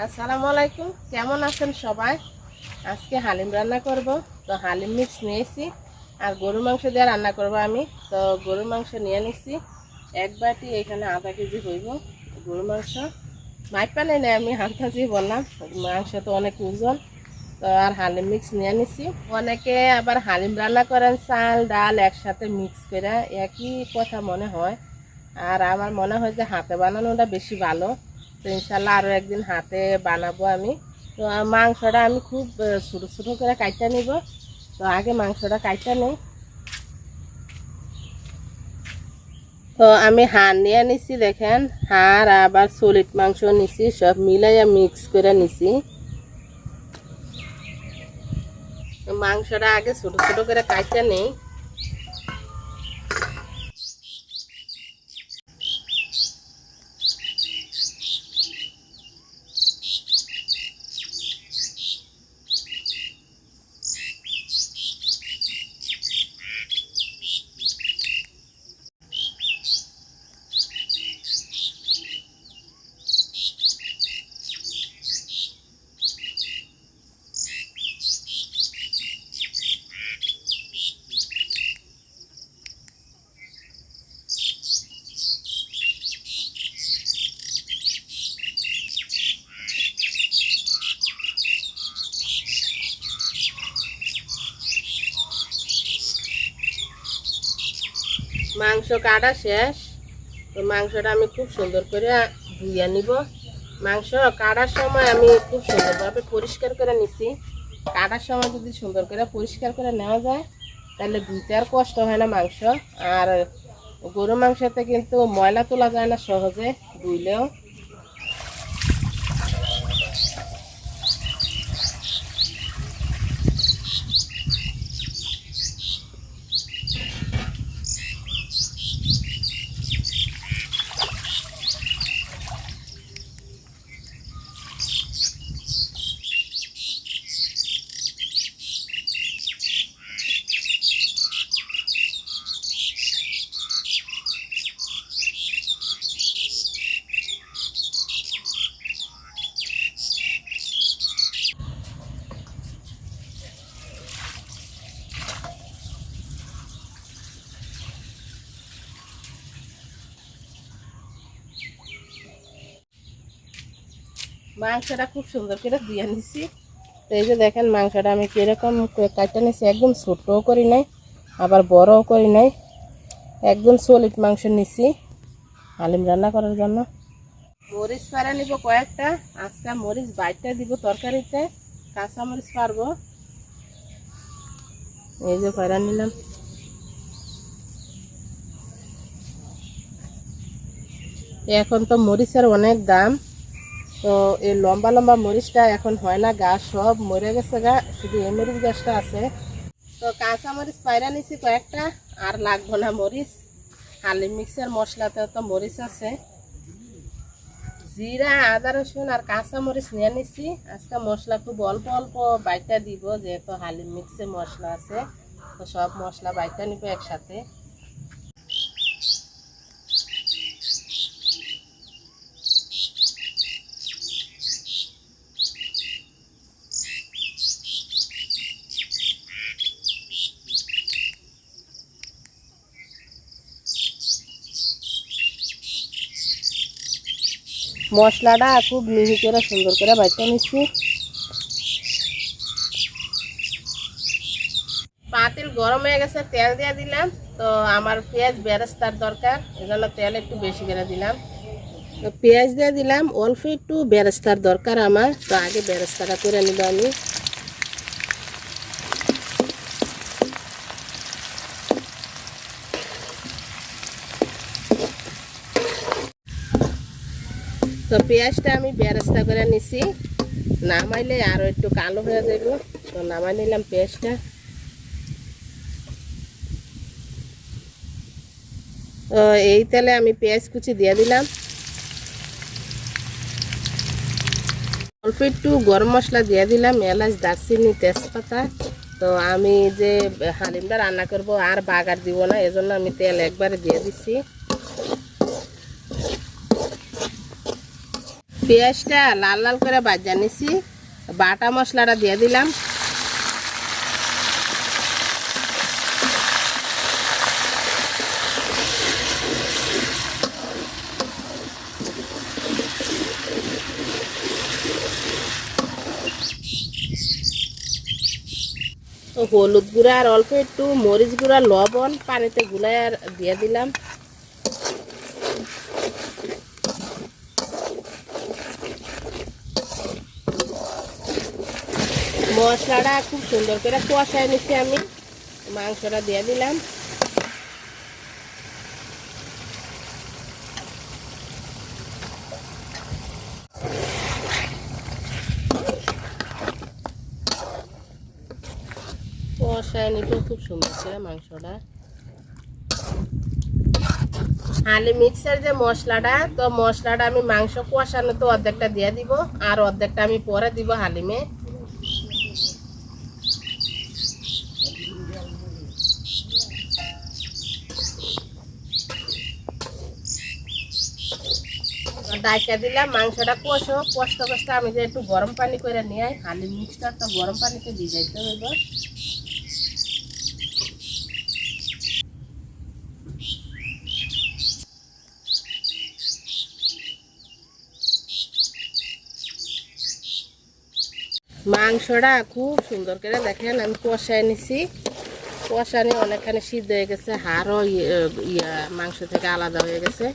আসসালামু আলাইকুম, কেমন আছেন সবাই? আজকে হালিম রান্না করব। তো হালিম মিক্স নিয়েছি আর গরু মাংস দিয়ে রান্না করব আমি। তো গরু মাংস নিয়ে নিচ্ছি এক বাটি, এখানে আধা কেজি হইব গরু মাংস। মাইপা নেই না, আমি হালকাজি বললাম, মাংস তো অনেক ওজন। তো আর হালিম মিক্স নিয়ে নিচ্ছি। অনেকে আবার হালিম রান্না করেন চাল ডাল একসাথে মিক্স করে, একই কথা মনে হয়। আর আমার মনে হয় যে হাতে বানানোটা বেশি ভালো। তো ইনশাল্লাহ আরও একদিন হাতে বানাবো আমি। তো মাংসটা আমি খুব ছোটো ছোটো করে কাইটা নিব। তো আগে মাংসটা কাইটা নিই। তো আমি হাড় নিয়ে নিছি, দেখেন হাড় আবার সলিড মাংস নিছি, সব মিলাইয়া মিক্স করে নিছি। মাংসটা আগে ছোটো ছোটো করে কাইটা নেই। মাংস কাটা শেষ। তো মাংসটা আমি খুব সুন্দর করে ধুইয়া নিব। মাংস কাটার সময় আমি খুব সুন্দরভাবে পরিষ্কার করে নিছি। কাটার সময় যদি সুন্দর করে পরিষ্কার করে নেওয়া যায় তাহলে ধুইতে আর কষ্ট হয় না মাংস। আর গরু মাংসতে কিন্তু ময়লা তোলা যায় না সহজে ধুইলেও। মাংসটা খুব সুন্দর করে ধুয়ে নিছি। তো এই যে দেখেন মাংসটা আমি কীরকম কাটতে নিছি, একদম ছোটও করি নাই আবার বড়ও করি নাই, একদম সলিড মাংস নিছি হালিম রান্না করার জন্য। মরিচ পাড়া নিব কয়েকটা, আজকে মরিচ বাইটটা দিব তরকারিতে, কাঁচা মরিচ পারবো। এই যে পাড়া নিলাম। এখন তো মরিচের অনেক দাম। তো এই লম্বা লম্বা মরিচটা এখন হয় না, গাছ সব মরে গেছে গা, শুধু এই মরিচ গাছটা আছে। তো কাঁচা মরিচ পায়রা নিছি কয়েকটা, আর লাগবো না মরিচ। হালিম মিক্সের মশলাতে তো মরিচ আছে। জিরা আদা রসুন আর কাঁচা মরিচ নিয়ে নিছি। আজকে মশলা খুব অল্প অল্প বাইটা দিব, যেহেতু হালিম মিক্সে মশলা আছে। তো সব মশলা বাইটা নিব একসাথে। মশলাটা খুব মিহি করে সুন্দর করে বাইটা নিচ্ছি। পাতিল গরম হয়ে গেছে, তেল দিয়ে দিলাম। তো আমার পেঁয়াজ বেরেস্তার দরকার, এজন্য তেল একটু বেশি করে দিলাম। তো পেঁয়াজ দিয়ে দিলাম, অল্প একটু বেরেস্তার দরকার আমার। তো আগে বেরেস্তাটা করে নিব আমি। তো পেঁয়াজটা আমি বেরেস্তা করে নিছি, নামাইলে আরও একটু কালো হয়ে যাবে। তো নামাই নিলাম পেঁয়াজটা। তো এই তেলে আমি পেঁয়াজ কুচি দিয়ে দিলাম। অল্প একটু গরম মশলা দিয়ে দিলাম, এলাচ দারচিনি তেজপাতা। তো আমি যে হালিমটা রান্না করব আর বাগার দিব না, এজন্য আমি তেল একবারে দিয়ে দিচ্ছি। পেঁয়াজটা লাল লাল করে ভাজা নিছি, বাটা মশলাটা দিয়ে দিলাম। হলুদ গুঁড়া আর অল্প একটু মরিচ গুঁড়া, লবণ পানিতে গুলাই আর দিয়ে দিলাম। মশলাটা খুব সুন্দর করে কষায় নিচ্ছি আমি, মাংসটা দিয়ে দিলাম। কষায় নিব খুব সুন্দর করে মাংসটা। হালিম মিক্সের যে মশলাটা, তো মশলাটা আমি মাংস কষানো তো অর্ধেকটা দিয়ে দিব, আর অর্ধেকটা আমি পরে দিব হালিমে। ডাইকা দিলাম, মাংসটা কষতে কষতে আমি যে একটু গরম পানি করে নিয়ে হালিম মিক্সটা তো গরম পানিতে ভিজাইতে হইব। মাংসটা খুব সুন্দর করে দেখেন আমি কষায় নিছি, কষানি অনেকখানি সিদ্ধ হয়ে গেছে, হাড়ও মাংস থেকে আলাদা হয়ে গেছে।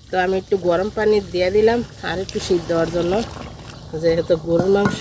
তো আমি একটু গরম পানি দিয়ে দিলাম আর একটু সিদ্ধ হওয়ার জন্য, যেহেতু গরুর মাংস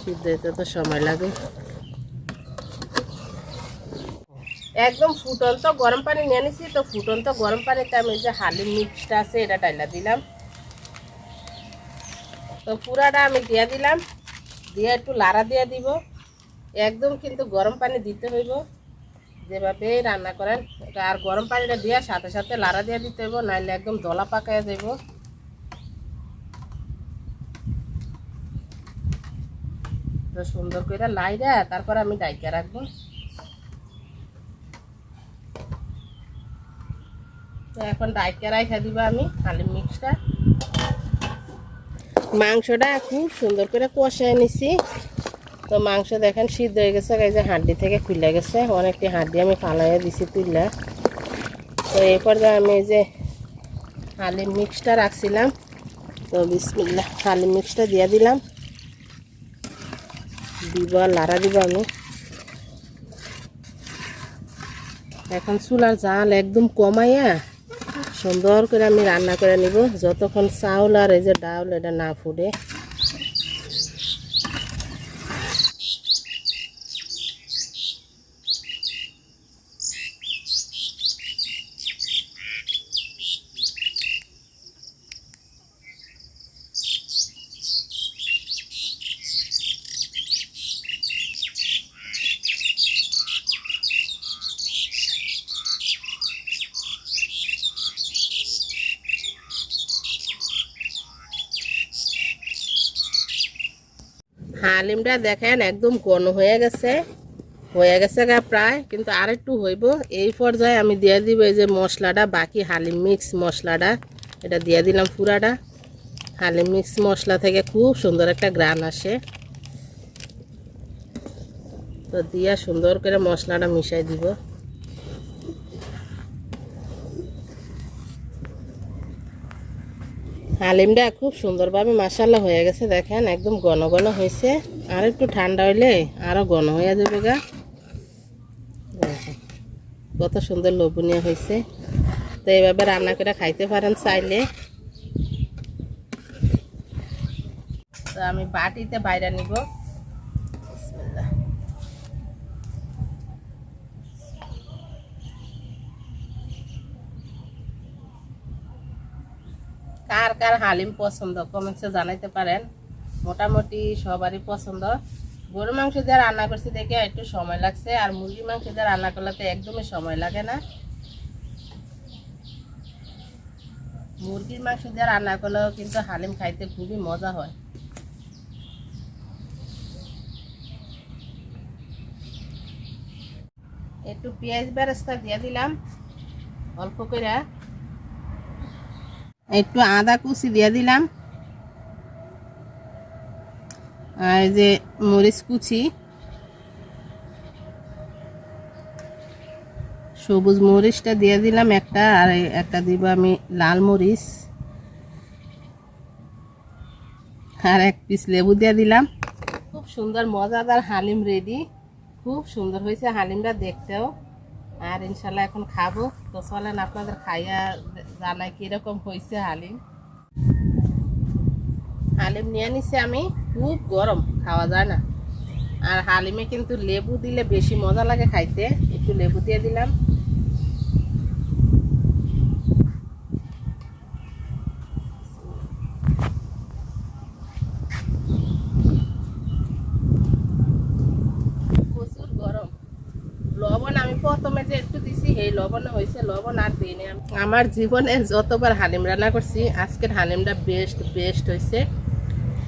সিদ্ধ হতে তো সময় লাগে। একদম ফুটন্ত গরম পানি নিয়ে নিছি, তো ফুটন্ত গরম পানিতে আমি যে হালিম মিক্সটা আছে এটা ডাইলা দিলাম। তো পুরাটা আমি দিয়ে দিলাম, দিয়ে একটু লাড়া দিয়ে দিব। একদম কিন্তু গরম পানি দিতে হইব, যেভাবে রান্না করেন। আর গরম পানিটা দিয়ে সাথে সাথে লাড়া দিয়ে দিতে হইব, নাইলে একদম দলা পাকায় যাব। তো সুন্দর করে লাইরা তারপর আমি ডাইকা রাখবো। তো এখন ডাইকা রাখা দিব আমি হালিম মিক্সটা। মাংসটা খুব সুন্দর করে কষায় নিছি। তো মাংস দেখেন সিদ্ধ হয়ে গেছে, এই যে হাড্ডি থেকে খুলে গেছে, অনেকটি হাড্ডি আমি ফালাইয়া দিছি তুললা। তো এই পর্যায়ে আমি এই যে হালিম মিক্সটা রাখছিলাম, তো বিসমিল্লাহ হালিম মিক্সটা দিয়ে দিলাম, দিব আর লাড়া দিব আমি। এখন চুলার জাল একদম কমাইয়া সুন্দর করে আমি রান্না করে নিব, যতক্ষণ চাউল আর এই যে ডাউল এটা না ফুটে। হালিমটা দেখেন একদম ঘন হয়ে গেছে গা প্রায়, কিন্তু আর একটু হইব। এই পর্যায়ে আমি দিয়ে দিব এই যে মশলাটা, বাকি হালিম মিক্স মশলাটা এটা দিয়ে দিলাম পুরাটা। হালিম মিক্স মশলা থেকে খুব সুন্দর একটা গ্রান আসে, তো দিয়া সুন্দর করে মশলাটা মিশাই দিব। হালিমটা খুব সুন্দরভাবে মাশাআল্লাহ হয়ে গেছে, দেখেন একদম ঘন ঘন হয়েছে। আর একটু ঠান্ডা হইলে আরো ঘন হয়ে যাবে গা। কত সুন্দর লোভনীয় হয়েছে। তো এইভাবে রান্না করে খাইতে পারেন চাইলে। তো আমি বাটিতে বাইরে নিব। বিসমিল্লাহ। কার কার হালিম পছন্দ কমেন্টসে জানাইতে পারেন। মোটামুটি সবারই পছন্দ। গরু মাংস দিয়ে রান্না করছি দেখে একটু সময় লাগছে, আর মুরগির মাংস দিয়ে রান্না করলে তো একদমই সময় লাগে না। মুরগির মাংস দিয়ে রান্না করলেও কিন্তু হালিম খাইতে খুবই মজা হয়। একটু পেঁয়াজ বেরেস্তা দিয়ে দিলাম অল্প করে, একটু আদা কুচি দিয়ে দিলাম, আর এই যে মরিচ কুচি, সবুজ মরিচটা দিয়ে দিলাম একটা, আর একটা দিব আমি লাল মরিচ, আর এক পিস লেবু দিয়ে দিলাম। খুব সুন্দর মজাদার হালিম রেডি। খুব সুন্দর হয়েছে হালিমটা দেখতেও, আর ইনশাল্লাহ এখন খাবো। তো চলেন আপনাদের খাইয়া জানাই কিরকম হয়েছে হালিম। হালিম নিয়ে নিছি আমি, খুব গরম, খাওয়া যায় না। আর হালিমে কিন্তু লেবু দিলে বেশি মজা লাগে খাইতে, একটু লেবু দিয়ে দিলাম। প্রচুর গরম। লবণ আমি প্রথমে যে একটু দিছি এই লবণে হয়েছে, লবণ আর দিইনি। আমার জীবনে যতবার হালিম রান্না করছি আজকের হালিমটা বেস্ট হয়েছে।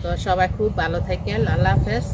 তো সবাই খুব ভালো থাকেন, আল্লাহ হাফেজ।